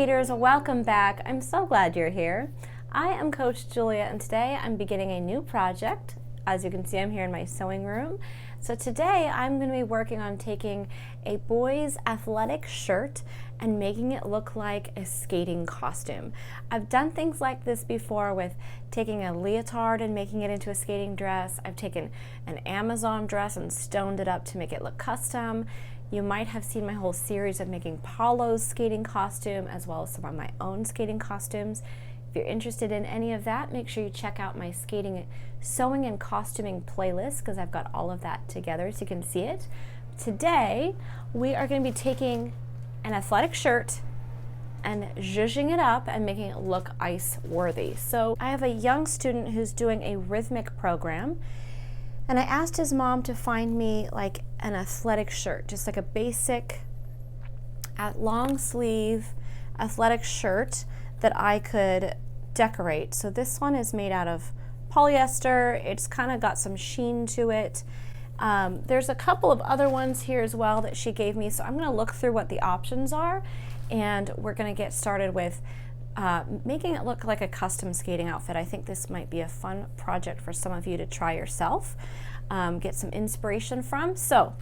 skaters, welcome back. I'm so glad you're here. I am Coach Julia and today I'm beginning a new project. As you can see, I'm here in my sewing room. So today I'm going to be working on taking a boy's athletic shirt and making it look like a skating costume. I've done things like this before with taking a leotard and making it into a skating dress. I've taken an Amazon dress and stoned it up to make it look custom. You might have seen my whole series of making Paulo's skating costume as well as some of my own skating costumes. If you're interested in any of that, make sure you check out my skating, sewing, and costuming playlist because I've got all of that together so you can see it. Today, we are going to be taking an athletic shirt and zhuzhing it up and making it look ice worthy. So I have a young student who's doing a rhythmic program, and I asked his mom to find me like an athletic shirt, just like a basic long sleeve athletic shirt that I could decorate. So this one is made out of polyester. It's kind of got some sheen to it. There's a couple of other ones here as well that she gave me, so I'm going to look through what the options are, and we're going to get started with making it look like a custom skating outfit. I think this might be a fun project for some of you to try yourself, get some inspiration from. So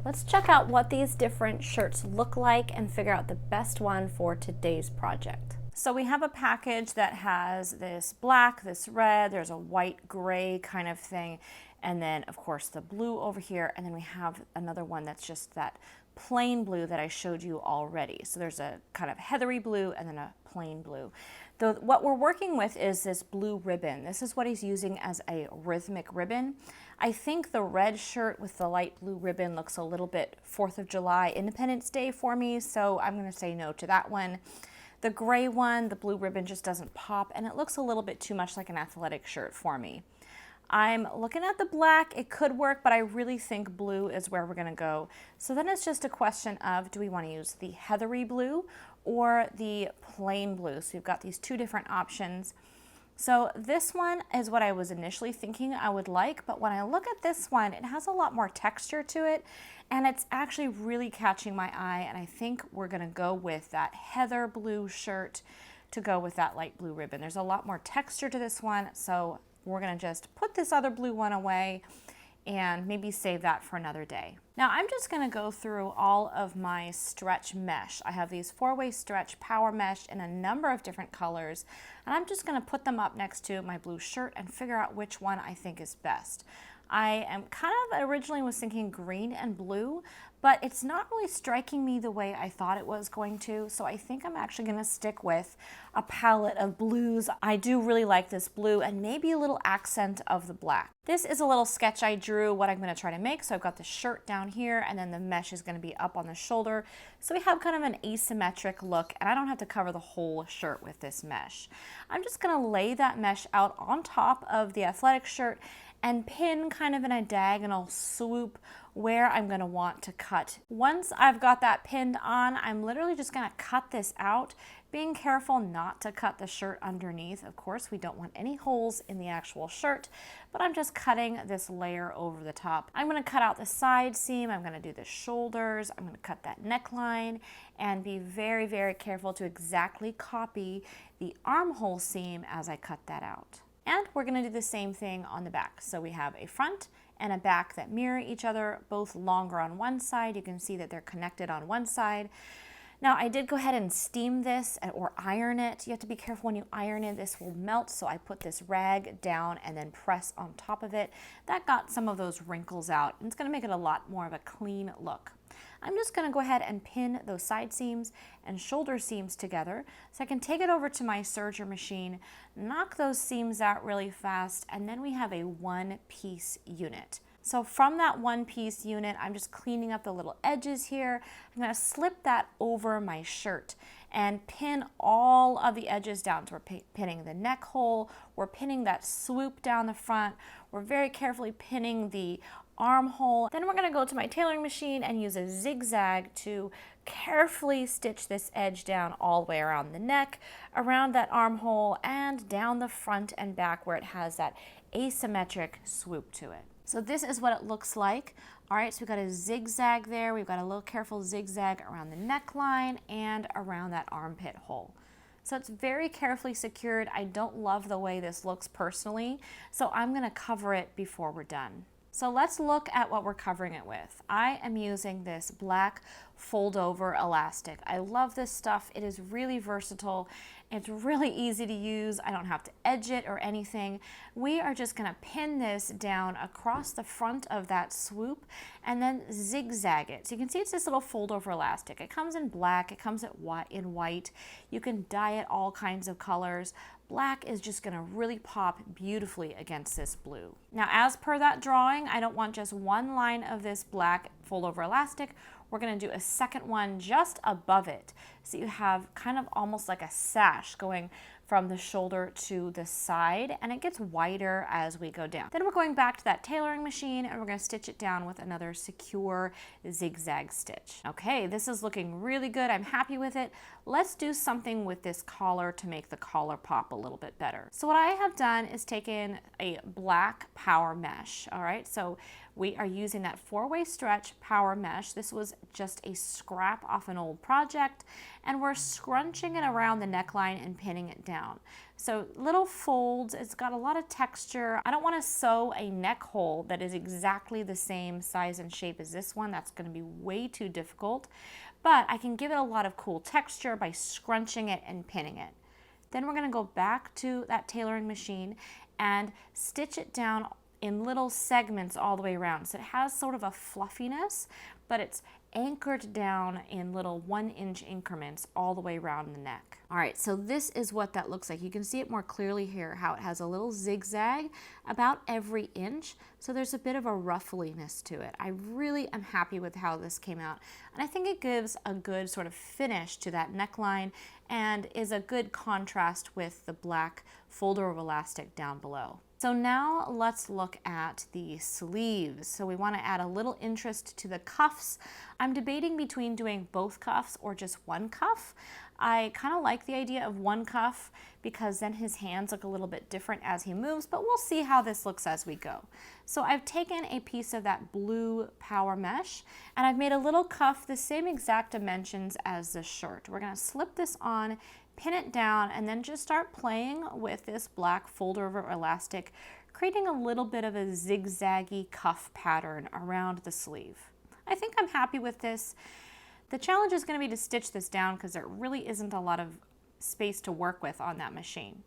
let's check out what these different shirts look like and figure out the best one for today's project. So we have a package that has this black, this red, there's a white gray kind of thing, and then of course the blue over here, and then we have another one that's just that plain blue that I showed you already. So there's a kind of heathery blue and then a plain blue. What we're working with is this blue ribbon. This is what he's using as a rhythmic ribbon. I think the red shirt with the light blue ribbon looks a little bit 4th of July Independence Day for me, so I'm going to say no to that one. The gray one, the blue ribbon just doesn't pop, and it looks a little bit too much like an athletic shirt for me. I'm looking at the black. It could work, but I really think blue is where we're going to go. So then it's just a question of, do we want to use the heathery blue or the plain blue? So you've got these two different options. So this one is what I was initially thinking I would like, but when I look at this one, it has a lot more texture to it, and it's actually really catching my eye, and I think we're going to go with that heather blue shirt to go with that light blue ribbon. There's a lot more texture to this one, so we're going to just put this other blue one away and maybe save that for another day. Now I'm just going to go through all of my stretch mesh. I have these 4-way stretch power mesh in a number of different colors, and I'm just going to put them up next to my blue shirt and figure out which one I think is best. I am kind of originally was thinking green and blue, but it's not really striking me the way I thought it was going to, so I think I'm actually going to stick with a palette of blues. I do really like this blue and maybe a little accent of the black. This is a little sketch I drew what I'm going to try to make. So I've got the shirt down here and then the mesh is going to be up on the shoulder. So we have kind of an asymmetric look, and I don't have to cover the whole shirt with this mesh. I'm just going to lay that mesh out on top of the athletic shirt and pin kind of in a diagonal swoop where I'm going to want to cut. Once I've got that pinned on, I'm literally just going to cut this out, being careful not to cut the shirt underneath. Of course, we don't want any holes in the actual shirt, but I'm just cutting this layer over the top. I'm going to cut out the side seam, I'm going to do the shoulders, I'm going to cut that neckline, and be very, very careful to exactly copy the armhole seam as I cut that out. And we're going to do the same thing on the back. So we have a front and a back that mirror each other, both longer on one side. You can see that they're connected on one side. Now I did go ahead and steam this or iron it. You have to be careful when you iron it, this will melt. So I put this rag down and then press on top of it. That got some of those wrinkles out, and it's going to make it a lot more of a clean look. I'm just going to go ahead and pin those side seams and shoulder seams together so I can take it over to my serger machine, knock those seams out really fast, and then we have a one-piece unit. So from that one-piece unit, I'm just cleaning up the little edges here. I'm going to slip that over my shirt and pin all of the edges down. So we're pinning the neck hole, we're pinning that swoop down the front, we're very carefully pinning the armhole. Then we're going to go to my tailoring machine and use a zigzag to carefully stitch this edge down all the way around the neck, around that armhole, and down the front and back where it has that asymmetric swoop to it. So this is what it looks like All right, so we've got a zigzag there. We've got a little careful zigzag around the neckline and around that armpit hole. So it's very carefully secured. I don't love the way this looks personally, so I'm gonna cover it before we're done. So let's look at what we're covering it with. I am using this black fold over elastic. I love this stuff. It is really versatile. It's really easy to use. I don't have to edge it or anything. We are just gonna pin this down across the front of that swoop and then zigzag it. So you can see it's this little fold over elastic. It comes in black, it comes in white. You can dye it all kinds of colors. Black is just gonna really pop beautifully against this blue. Now, as per that drawing, I don't want just one line of this black fold over elastic. We're gonna do a second one just above it. So you have kind of almost like a sash going from the shoulder to the side, and it gets wider as we go down. Then we're going back to that tailoring machine and we're gonna stitch it down with another secure zigzag stitch. Okay, this is looking really good. I'm happy with it. Let's do something with this collar to make the collar pop a little bit better. So what I have done is taken a black power mesh, all right? So we are using that 4-way stretch power mesh. This was just a scrap off an old project, and we're scrunching it around the neckline and pinning it down. So little folds, it's got a lot of texture. I don't want to sew a neck hole that is exactly the same size and shape as this one. That's going to be way too difficult, but I can give it a lot of cool texture by scrunching it and pinning it. Then we're going to go back to that tailoring machine and stitch it down in little segments all the way around. So it has sort of a fluffiness, but it's anchored down in little 1-inch increments all the way around the neck. All right, so this is what that looks like. You can see it more clearly here, how it has a little zigzag about every inch. So there's a bit of a ruffliness to it. I really am happy with how this came out. And I think it gives a good sort of finish to that neckline and is a good contrast with the black folder of elastic down below. So now let's look at the sleeves. So we want to add a little interest to the cuffs. I'm debating between doing both cuffs or just one cuff. I kind of like the idea of one cuff because then his hands look a little bit different as he moves, but we'll see how this looks as we go. So I've taken a piece of that blue power mesh and I've made a little cuff the same exact dimensions as the shirt. We're going to slip this on, pin it down, and then just start playing with this black folder over elastic, creating a little bit of a zigzaggy cuff pattern around the sleeve. I think I'm happy with this. The challenge is going to be to stitch this down because there really isn't a lot of space to work with on that machine.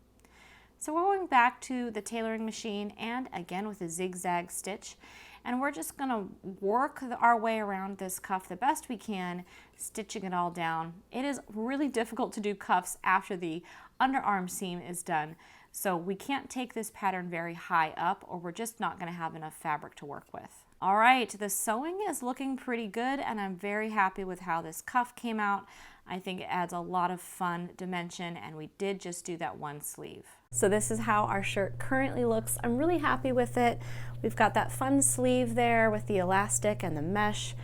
So we're going back to the tailoring machine and again with a zigzag stitch, and we're just going to work our way around this cuff the best we can, stitching it all down. It is really difficult to do cuffs after the underarm seam is done, so we can't take this pattern very high up or we're just not going to have enough fabric to work with. All right, the sewing is looking pretty good and I'm very happy with how this cuff came out. I think it adds a lot of fun dimension, and we did just do that one sleeve. So this is how our shirt currently looks. I'm really happy with it. We've got that fun sleeve there with the elastic and the mesh.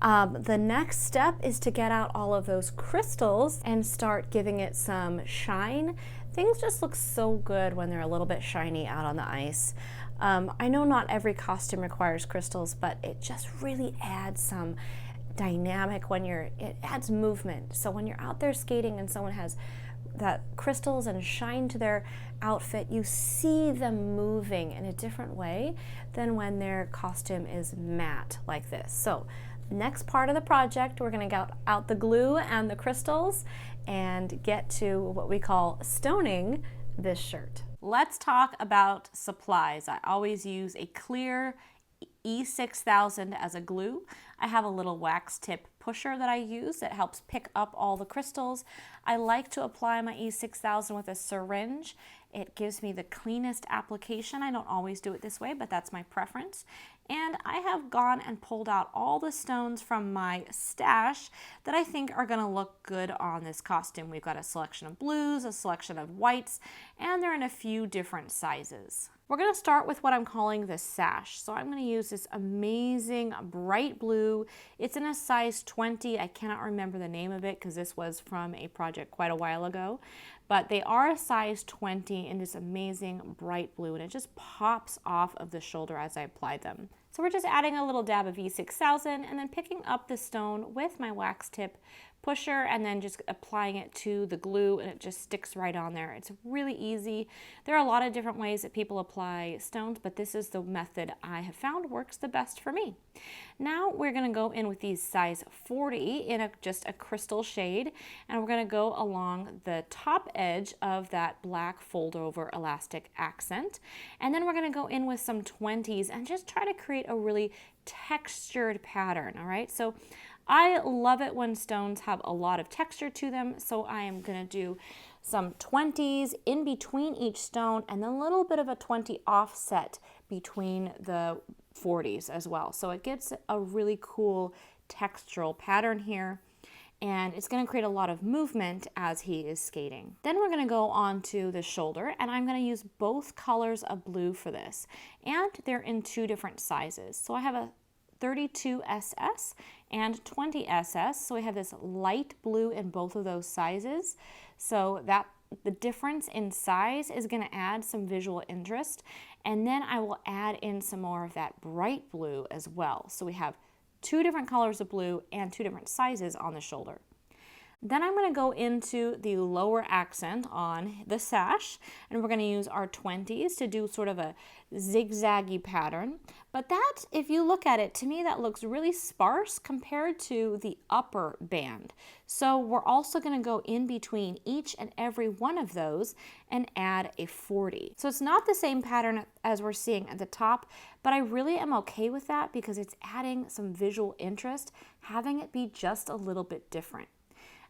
The next step is to get out all of those crystals and start giving it some shine. Things just look so good when they're a little bit shiny out on the ice. I know not every costume requires crystals, but it just really adds some dynamic it adds movement. So when you're out there skating and someone has that crystals and shine to their outfit, you see them moving in a different way than when their costume is matte like this. So next part of the project, we're going to get out the glue and the crystals and get to what we call stoning this shirt. Let's talk about supplies. I always use a clear E6000 as a glue. I have a little wax tip pusher that I use that helps pick up all the crystals. I like to apply my E6000 with a syringe. It gives me the cleanest application. I don't always do it this way, but that's my preference. And I have gone and pulled out all the stones from my stash that I think are going to look good on this costume. We've got a selection of blues, a selection of whites, and they're in a few different sizes. We're going to start with what I'm calling the sash. So I'm going to use this amazing bright blue. It's in a size 20. I cannot remember the name of it because this was from a project quite a while ago. But they are a size 20 in this amazing bright blue, and it just pops off of the shoulder as I apply them. So we're just adding a little dab of E6000 and then picking up the stone with my wax tip pusher and then just applying it to the glue, and it just sticks right on there. It's really easy. There are a lot of different ways that people apply stones, but this is the method I have found works the best for me. Now we're going to go in with these size 40 in just a crystal shade, and we're going to go along the top edge of that black fold over elastic accent, and then we're going to go in with some 20s and just try to create a really textured pattern. All right, so I love it when stones have a lot of texture to them, so I am going to do some 20s in between each stone and then a little bit of a 20 offset between the 40s as well. So it gives a really cool textural pattern here, and it's going to create a lot of movement as he is skating. Then we're going to go on to the shoulder, and I'm going to use both colors of blue for this, and they're in two different sizes. So I have a 32 SS and 20 SS. So we have this light blue in both of those sizes. So that the difference in size is going to add some visual interest. And then I will add in some more of that bright blue as well. So we have two different colors of blue and two different sizes on the shoulder. Then I'm going to go into the lower accent on the sash, and we're going to use our 20s to do sort of a zigzaggy pattern. But that, if you look at it, to me that looks really sparse compared to the upper band. So we're also going to go in between each and every one of those and add a 40. So it's not the same pattern as we're seeing at the top, but I really am okay with that because it's adding some visual interest, having it be just a little bit different.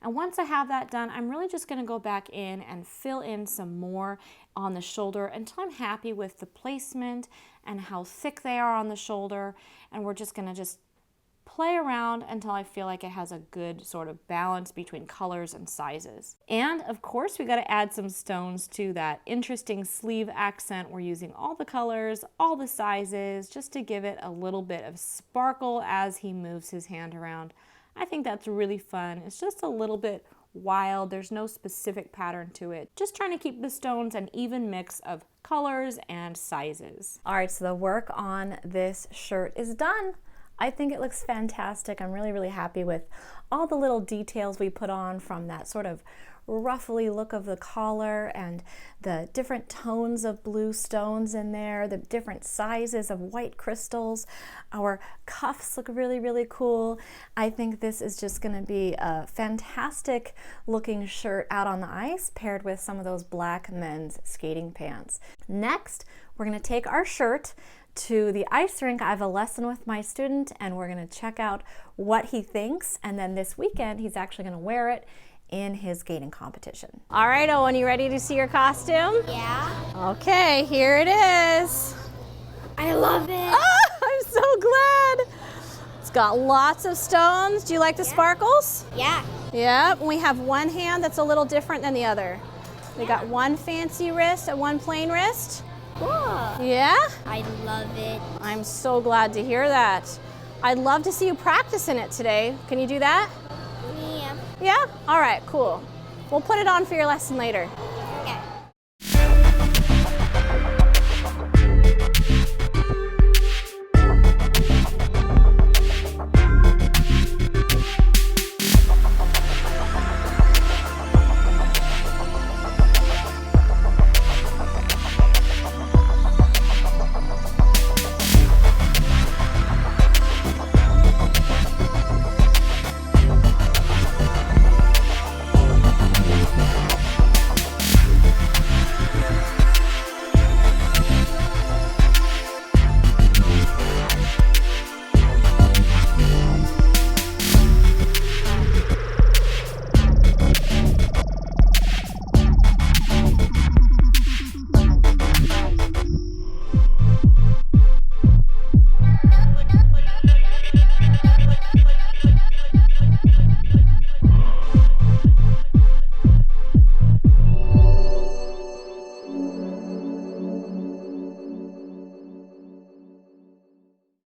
And once I have that done, I'm really just going to go back in and fill in some more on the shoulder until I'm happy with the placement and how thick they are on the shoulder. And we're just going to just play around until I feel like it has a good sort of balance between colors and sizes. And of course, we got to add some stones to that interesting sleeve accent. We're using all the colors, all the sizes, just to give it a little bit of sparkle as he moves his hand around. I think that's really fun. It's just a little bit wild. There's no specific pattern to it. Just trying to keep the stones an even mix of colors and sizes. All right, so the work on this shirt is done. I think it looks fantastic. I'm really, really happy with all the little details we put on, from that sort of ruffly look of the collar and the different tones of blue stones in there, the different sizes of white crystals. Our cuffs look really, really cool. I think this is just going to be a fantastic looking shirt out on the ice, paired with some of those black men's skating pants. Next, we're going to take our shirt to the ice rink. I have a lesson with my student, and we're going to check out what he thinks, and then this weekend he's actually going to wear it in his skating competition. All right, Owen, you ready to see your costume? Yeah. Okay, here it is. I love it. Oh, I'm so glad. It's got lots of stones. Do you like the sparkles? Yeah. Yeah, we have one hand that's a little different than the other. We got one fancy wrist and one plain wrist. Cool. Yeah? I love it. I'm so glad to hear that. I'd love to see you practice in it today. Can you do that? Yeah. Yeah? All right, cool. We'll put it on for your lesson later.